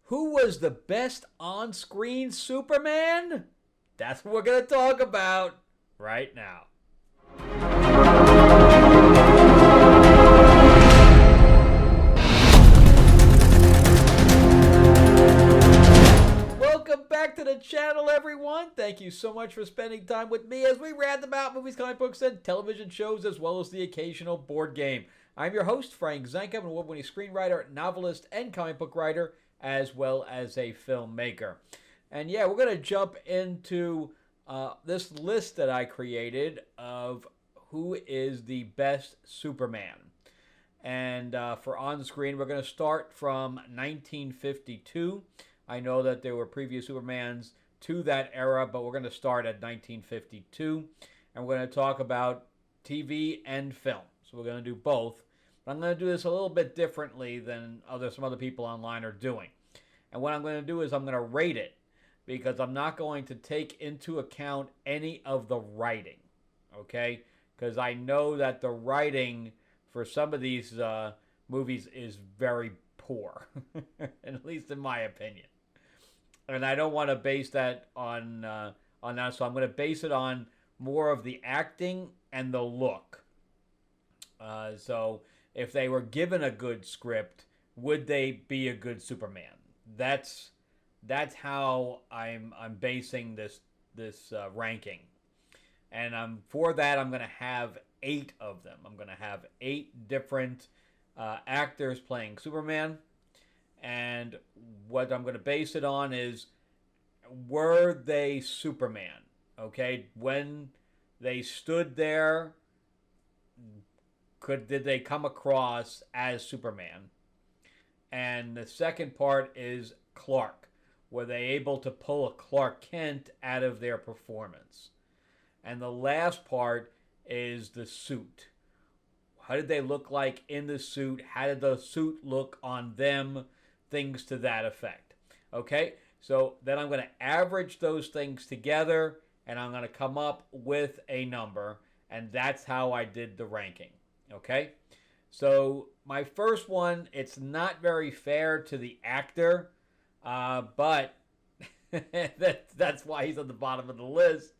Who was the best on-screen Superman? That's what we're going to talk about right now. Welcome back to the channel, everyone. Thank you so much for spending time with me as we rant about movies, comic books, and television shows, as well as the occasional board game. I'm your host, Frank Zanka, an award-winning screenwriter, novelist, and comic book writer, as well as a filmmaker. And yeah, we're going to jump into this list that I created of who is the best Superman. And for on-screen, we're going to start from 1952. I know that there were previous Supermans to that era, but we're going to start at 1952. And we're going to talk about TV and film. So we're going to do both. But I'm going to do this a little bit differently than some other people online are doing. And what I'm going to do is I'm going to rate it, because I'm not going to take into account any of the writing, okay? Because I know that the writing for some of these movies is very poor, at least in my opinion. And I don't want to base that on that, so I'm going to base it on more of the acting and the look. So if they were given a good script, would they be a good Superman? That's how I'm basing this ranking, and for that I'm going to have 8 of them. I'm going to have 8 different actors playing Superman, and what I'm going to base it on is, were they Superman? Okay, when they stood there, did they come across as Superman? And the second part is Clark. Were they able to pull a Clark Kent out of their performance? And the last part is the suit. How did they look like in the suit? How did the suit look on them? Things to that effect. Okay, so then I'm going to average those things together, and I'm going to come up with a number, and that's how I did the ranking. Okay, so my first one, it's not very fair to the actor, but that's why he's on the bottom of the list.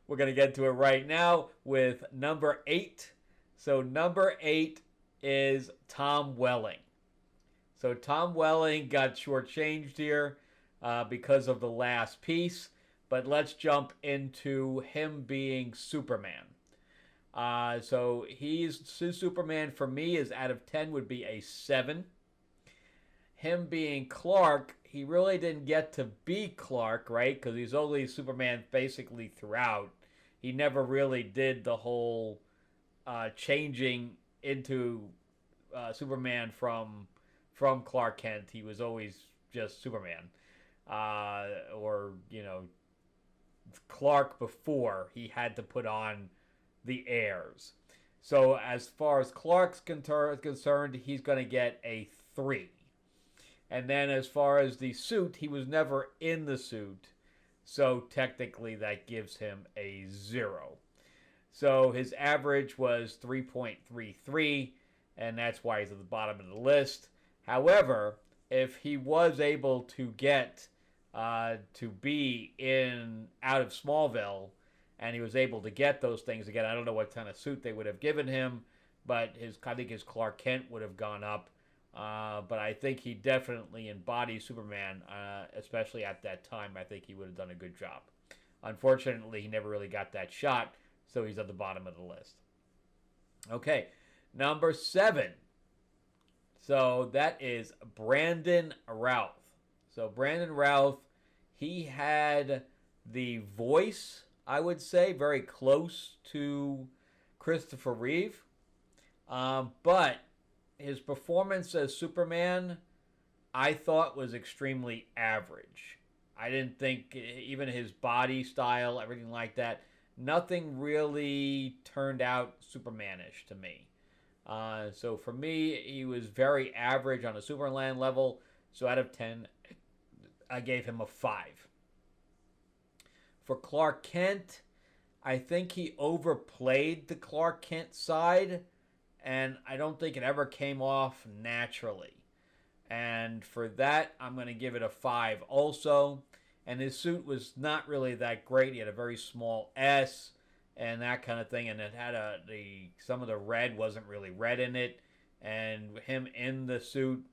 We're going to get to it right now with number 8. So number 8 is Tom Welling. So Tom Welling got shortchanged here because of the last piece, but let's jump into him being Superman. So his Superman for me is out of 10 would be a 7. Him being Clark, he really didn't get to be Clark, right? Because he's only Superman basically throughout. He never really did the whole changing into Superman from Clark Kent. He was always just Superman. Or, Clark before he had to put on the airs. So as far as Clark's concerned, he's going to get a 3. And then as far as the suit, he was never in the suit. So technically that gives him a 0. So his average was 3.33, and that's why he's at the bottom of the list. However, if he was able to get to be out of Smallville, and he was able to get those things again, I don't know what kind of suit they would have given him, but I think his Clark Kent would have gone up. But I think he definitely embodies Superman, especially at that time. I think he would have done a good job. Unfortunately, he never really got that shot, so he's at the bottom of the list. Okay, number 7. So that is Brandon Routh. So Brandon Routh, he had the voice, I would say, very close to Christopher Reeve. But his performance as Superman, I thought, was extremely average. I didn't think, even his body style, everything like that, nothing really turned out Supermanish to me. So for me, he was very average on a Superman level. So out of 10, I gave him a 5. For Clark Kent, I think he overplayed the Clark Kent side, and I don't think it ever came off naturally. And for that, I'm going to give it a 5 also. And his suit was not really that great. He had a very small S and that kind of thing. And it had some of the red wasn't really red in it. And him in the suit,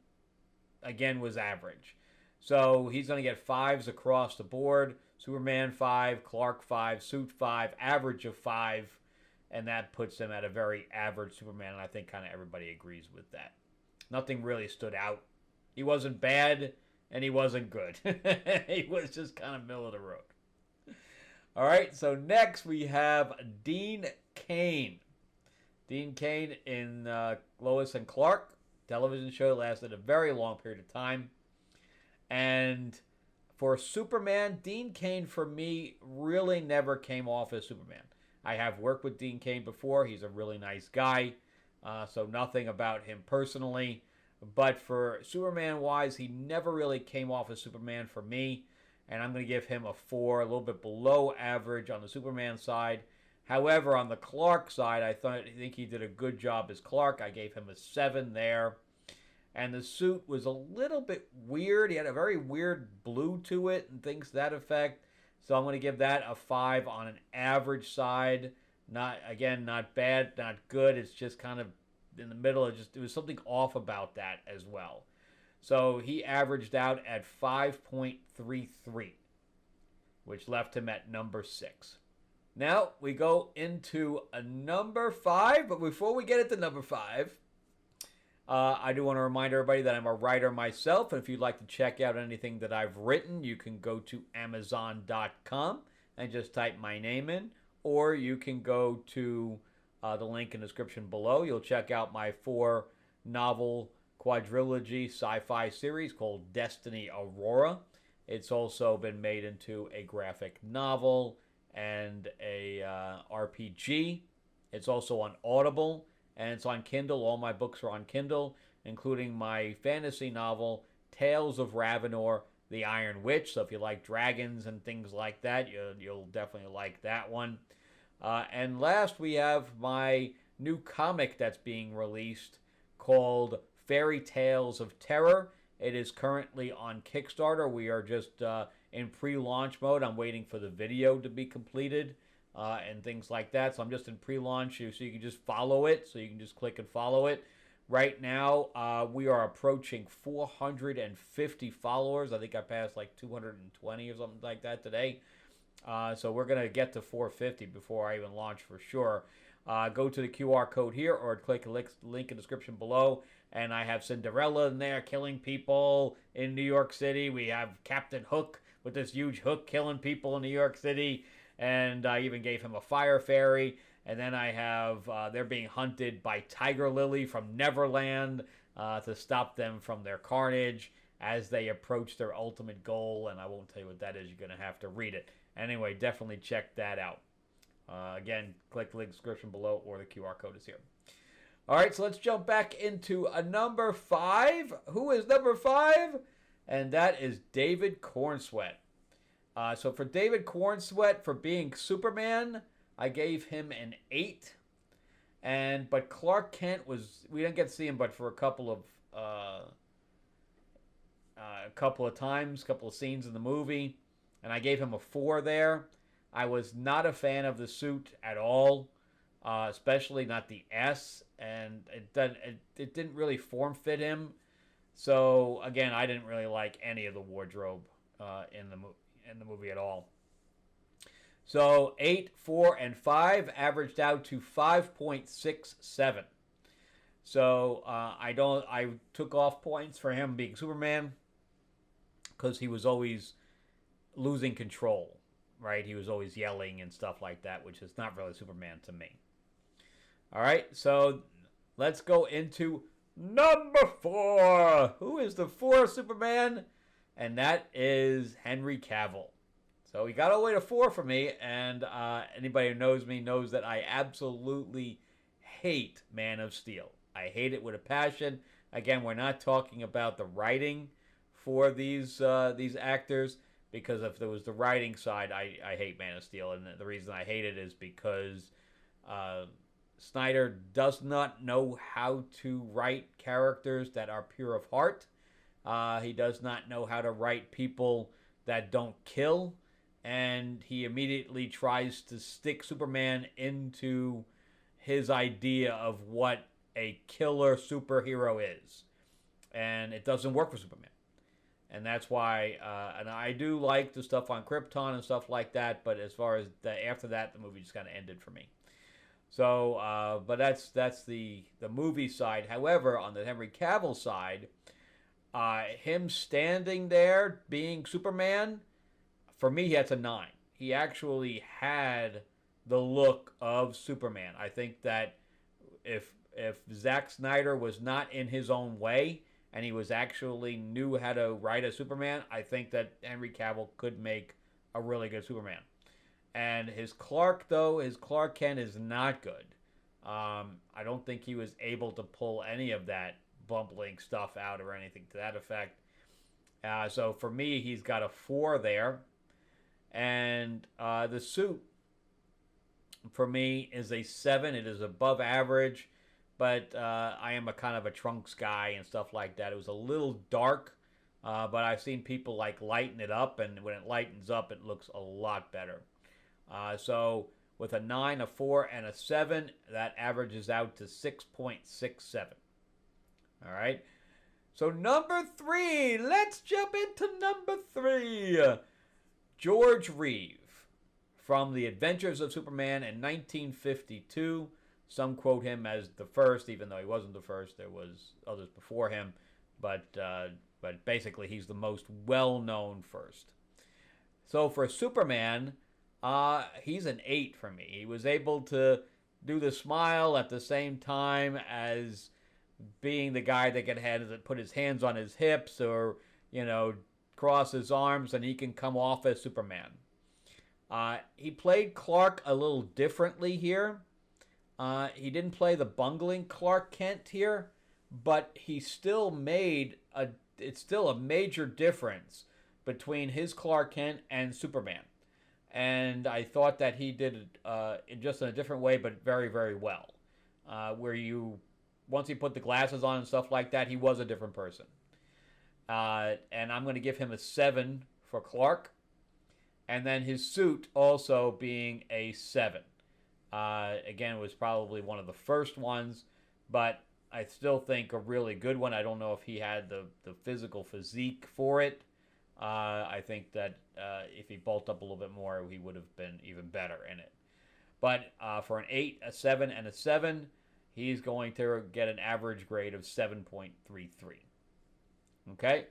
again, was average. So he's going to get 5s across the board. Superman 5, Clark 5, Suit 5, average of 5. And that puts him at a very average Superman. And I think kind of everybody agrees with that. Nothing really stood out. He wasn't bad, and he wasn't good. He was just kind of middle of the road. All right, so next we have Dean Cain. Dean Cain in Lois and Clark. Television show lasted a very long period of time. And for Superman, Dean Cain, for me, really never came off as Superman. I have worked with Dean Cain before. He's a really nice guy. So nothing about him personally. But for Superman-wise, he never really came off as Superman for me. And I'm going to give him a 4, a little bit below average on the Superman side. However, on the Clark side, I think he did a good job as Clark. I gave him a 7 there. And the suit was a little bit weird. He had a very weird blue to it and things to that effect. So I'm going to give that a 5 on an average side. Not bad, not good. It's just kind of in the middle. It was something off about that as well. So he averaged out at 5.33, which left him at number 6. Now we go into a number 5, but before we get into number 5, I do want to remind everybody that I'm a writer myself, and if you'd like to check out anything that I've written, you can go to Amazon.com and just type my name in, or you can go to the link in the description below. You'll check out my 4-novel quadrilogy sci-fi series called Destiny Aurora. It's also been made into a graphic novel and a RPG. It's also on Audible, and it's on Kindle. All my books are on Kindle, including my fantasy novel, Tales of Ravenor, the Iron Witch. So if you like dragons and things like that, you'll definitely like that one. And last, we have my new comic that's being released called Fairy Tales of Terror. It is currently on Kickstarter. We are just in pre-launch mode. I'm waiting for the video to be completed and things like that. So I'm just in pre-launch, so you can just follow it. So you can just click and follow it. Right now, we are approaching 450 followers. I think I passed like 220 or something like that today. So we're going to get to 450 before I even launch for sure. Go to the QR code here or click the link in the description below. And I have Cinderella in there killing people in New York City. We have Captain Hook with this huge hook killing people in New York City. And I even gave him a fire fairy. And then I have they're being hunted by Tiger Lily from Neverland to stop them from their carnage as they approach their ultimate goal. And I won't tell you what that is. You're going to have to read it. Anyway, definitely check that out. Again, click the link description below or the QR code is here. All right, so let's jump back into a number 5. Who is number 5? And that is David Cornswet. So for David Cornswet, for being Superman, I gave him an 8. But Clark Kent we didn't get to see him but for a couple of times, couple of scenes in the movie. And I gave him a 4 there. I was not a fan of the suit at all, especially not the S, and it didn't really form fit him. So again, I didn't really like any of the wardrobe in the movie at all. So 8, 4, and 5 averaged out to 5.67. So I took off points for him being Superman because he was always losing control, right? He was always yelling and stuff like that, which is not really Superman to me. All right, so let's go into number 4. Who is the 4th Superman? And that is Henry Cavill. So he got all the way to 4 for me, and anybody who knows me knows that I absolutely hate Man of Steel. I hate it with a passion. Again, we're not talking about the writing for these actors, because if there was the writing side, I hate Man of Steel. And the reason I hate it is because Snyder does not know how to write characters that are pure of heart. He does not know how to write people that don't kill, and he immediately tries to stick Superman into his idea of what a killer superhero is, and it doesn't work for Superman. And that's why, and I do like the stuff on Krypton and stuff like that, but as far as after that, the movie just kind of ended for me. So, but that's the movie side. However, on the Henry Cavill side, him standing there being Superman, for me, that's a 9. He actually had the look of Superman. I think that if Zack Snyder was not in his own way and he was actually knew how to write a Superman, I think that Henry Cavill could make a really good Superman. And his Clark Kent is not good. I don't think he was able to pull any of that bumbling stuff out or anything to that effect. So for me, he's got a 4 there. And the suit, for me, is a 7. It is above average, but I am a kind of a trunks guy and stuff like that. It was a little dark, but I've seen people like lighten it up, and when it lightens up, it looks a lot better. So with a 9, a 4, and a 7, that averages out to 6.67. All right. So number 3, let's jump into number 3. George Reeve from The Adventures of Superman in 1952. Some quote him as the first, even though he wasn't the first. There was others before him, but basically he's the most well-known first. So for Superman, he's an 8 for me. He was able to do the smile at the same time as being the guy that could put his hands on his hips or, cross his arms, and he can come off as Superman. He played Clark a little differently here. He didn't play the bungling Clark Kent here, but he still it's still a major difference between his Clark Kent and Superman. And I thought that he did it just in a different way, but very, very well. Once he put the glasses on and stuff like that, he was a different person. And I'm going to give him a 7 for Clark. And then his suit also being a 7. Again, it was probably one of the first ones, but I still think a really good one. I don't know if he had the physical physique for it. I think that if he bulked up a little bit more, he would have been even better in it. But for an 8, a 7, and a 7, he's going to get an average grade of 7.33. Okay?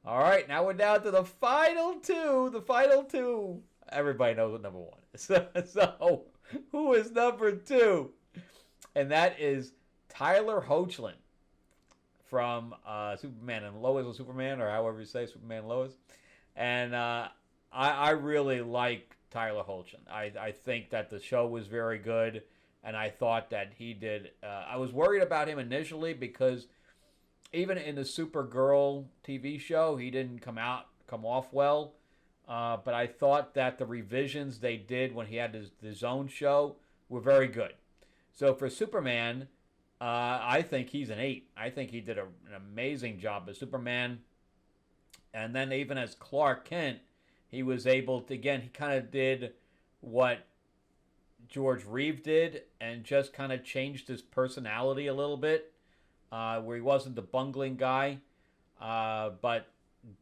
All right, now we're down to the final two. The final two. Everybody knows what number 1 is. So who is number 2? And that is Tyler Hoechlin from Superman and Lois or Superman, or however you say Superman and Lois. And I really like Tyler Hoechlin. I think that the show was very good, and I thought that he did. I was worried about him initially because even in the Supergirl TV show, he didn't come off well. But I thought that the revisions they did when he had his own show were very good. So for Superman, I think he's an 8. I think he did an amazing job as Superman. And then even as Clark Kent, he was able to, again, he kind of did what George Reeve did and just kind of changed his personality a little bit, where he wasn't the bungling guy, but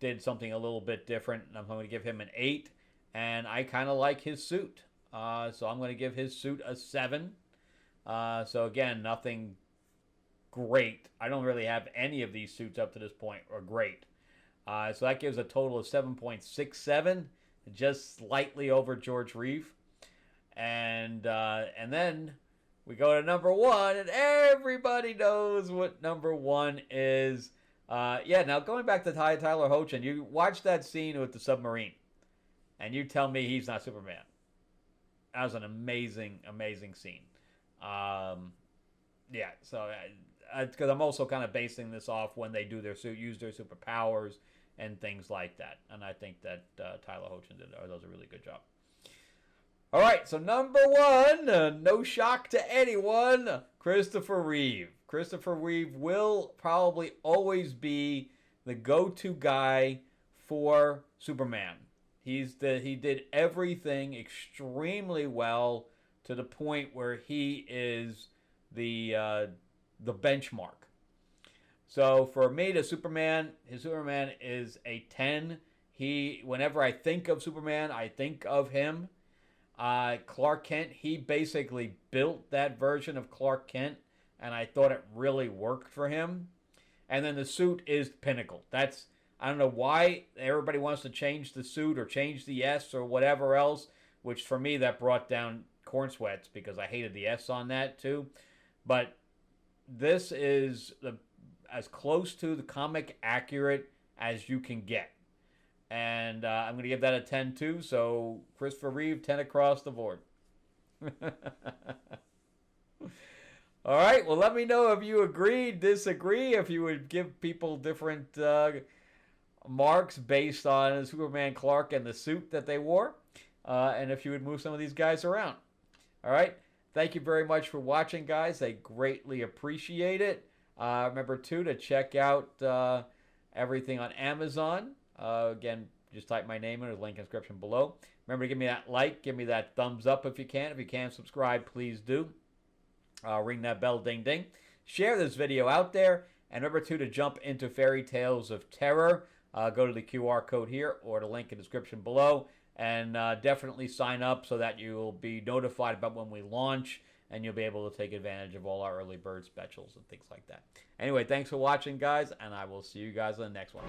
did something a little bit different. And I'm going to give him an 8. And I kind of like his suit. So I'm going to give his suit a 7. So again, nothing great. I don't really have any of these suits up to this point are great. So that gives a total of 7.67, just slightly over George Reeve. And then we go to number 1, and everybody knows what number 1 is. Now going back to Tyler Hoechlin, you watch that scene with the submarine, and you tell me he's not Superman. That was an amazing, amazing scene. So because I'm also kind of basing this off when they do use their superpowers and things like that. And I think that Tyler Hoechlin does a really good job. All right, so number 1, no shock to anyone, Christopher Reeve. Christopher Reeve will probably always be the go-to guy for Superman. He did everything extremely well to the point where he is the benchmark. So for me, his Superman is a 10. Whenever I think of Superman, I think of him. Clark Kent, he basically built that version of Clark Kent, and I thought it really worked for him. And then the suit is pinnacle. I don't know why everybody wants to change the suit or change the S or whatever else, which for me that brought down Cornswets because I hated the S on that too. But this is as close to the comic accurate as you can get. And I'm going to give that a 10 too. So Christopher Reeve, 10 across the board. All right. Well, let me know if you agree, disagree, if you would give people different marks based on Superman, Clark, and the suit that they wore. And if you would move some of these guys around. All right. Thank you very much for watching, guys. I greatly appreciate it. Remember, too, to check out everything on Amazon. Again, just type my name in the link in the description below. Remember to give me that like, give me that thumbs up if you can. If you can subscribe, please do. Ring that bell, ding, ding. Share this video out there. And remember, too, to jump into Fairy Tales of Terror. Go to the QR code here or the link in the description below. And definitely sign up so that you'll be notified about when we launch. And you'll be able to take advantage of all our early bird specials and things like that. Anyway, thanks for watching, guys. And I will see you guys in the next one.